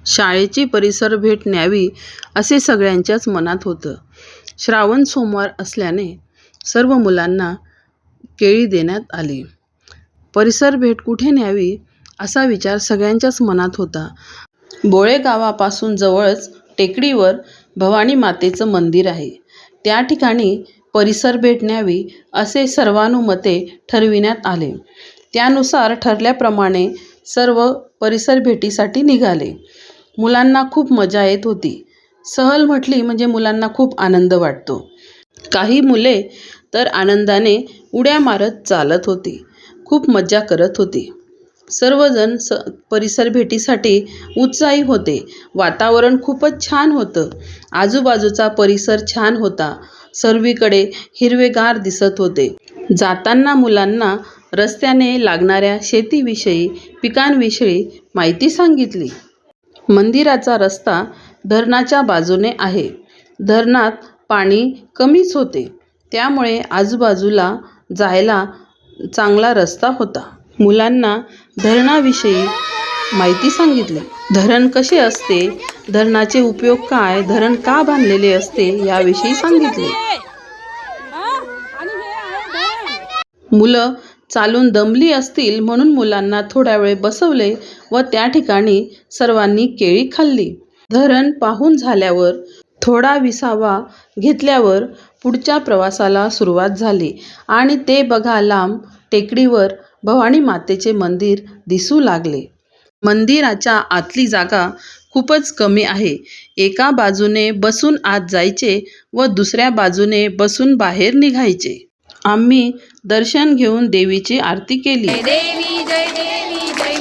शाळेची परिसर भेट न्यावी असे सगळ्यांच्याच मनात होतं. श्रावण सोमवार असल्याने सर्व मुलांना केळी देण्यात आली. परिसर भेट कुठे न्यावी असा विचार सगळ्यांच्याच मनात होता. बोळे गावापासून जवळच टेकडीवर भवानी मातेचं मंदिर आहे. त्या ठिकाणी परिसर भेट न्यावी असे सर्वानुमते ठरविण्यात आले. त्यानुसार ठरल्याप्रमाणे सर्व परिसर भेटीसाठी निघाले. मुलांना खूप मजा येत होती. सहल म्हटली म्हणजे मुलांना खूप आनंद वाटतो. काही मुले तर आनंदाने उड्या मारत चालत होती. खूप मजा करत होती. सर्वजण परिसर भेटीसाठी उत्साही होते. वातावरण खूपच छान होतं. आजूबाजूचा परिसर छान होता. सर्वीकडे हिरवेगार दिसत होते. जाताना मुलांना रस्त्याने लागणाऱ्या शेतीविषयी, पिकांविषयी माहिती सांगितली. मंदिराचा रस्ता धरणाच्या बाजूने आहे. धरणात पाणी कमीच होते. त्यामुळे आजूबाजूला जायला चांगला रस्ता होता. मुलांना धरणाविषयी माहिती सांगितली. धरण कसे असते, धरणाचे उपयोग काय, धरण का बांधलेले असते याविषयी सांगितले. मुलं चालून दमली असतील म्हणून मुलांना थोडा वेळ बसवले व त्या ठिकाणी सर्वांनी केळी खाल्ली. धरण पाहून झाल्यावर थोडा विसावा घेतल्यावर पुढच्या प्रवासाला सुरुवात झाली आणि ते बघा लांब टेकडीवर भवानी मातेचे मंदिर दिसू लागले. मंदिराच्या आतली जागा खूपच कमी आहे. एका बाजूने बसून आत जायचे व दुसऱ्या बाजूने बसून बाहेर निघायचे. आम्ही दर्शन घेऊन देवीची आरती केली. जय देवी जय देवी जय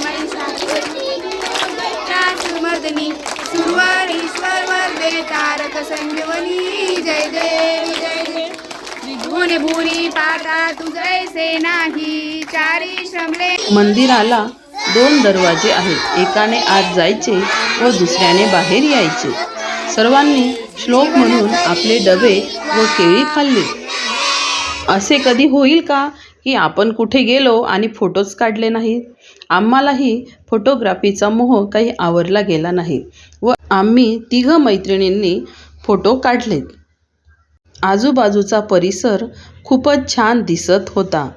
महिषासुरमर्दिनी सुरवर ईश्वर वरदे तारक संजीवनी जय देवी जय देवी भुवने भुवनी पाता तुझैसे नाही चारी श्रमले. मंदिराला 2 दरवाजे आहेत. एकाने आत जायचे व दुसऱ्याने बाहेर यायचे. सर्वांनी श्लोक म्हणून आपले डबे व केळी खाल्ली. असे कधी होईल का की आपण कुठे गेलो आणि फोटोज काढले नाहीत? आम्हालाही फोटोग्राफीचा मोह काही आवरला गेला नाही व आम्ही 3 मैत्रिणींनी फोटो काढलेत. आजूबाजूचा परिसर खूपच छान दिसत होता.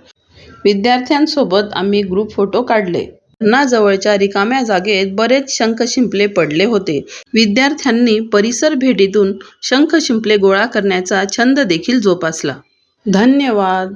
विद्यार्थ्यांसोबत आम्ही ग्रुप फोटो काढले. धरणाजवळच्या रिकाम्या जागेत बरेच शंख शिंपले पडले होते. विद्यार्थ्यांनी परिसर भेटीतून शंख शिंपले गोळा करण्याचा छंद देखील जोपासला. धन्यवाद.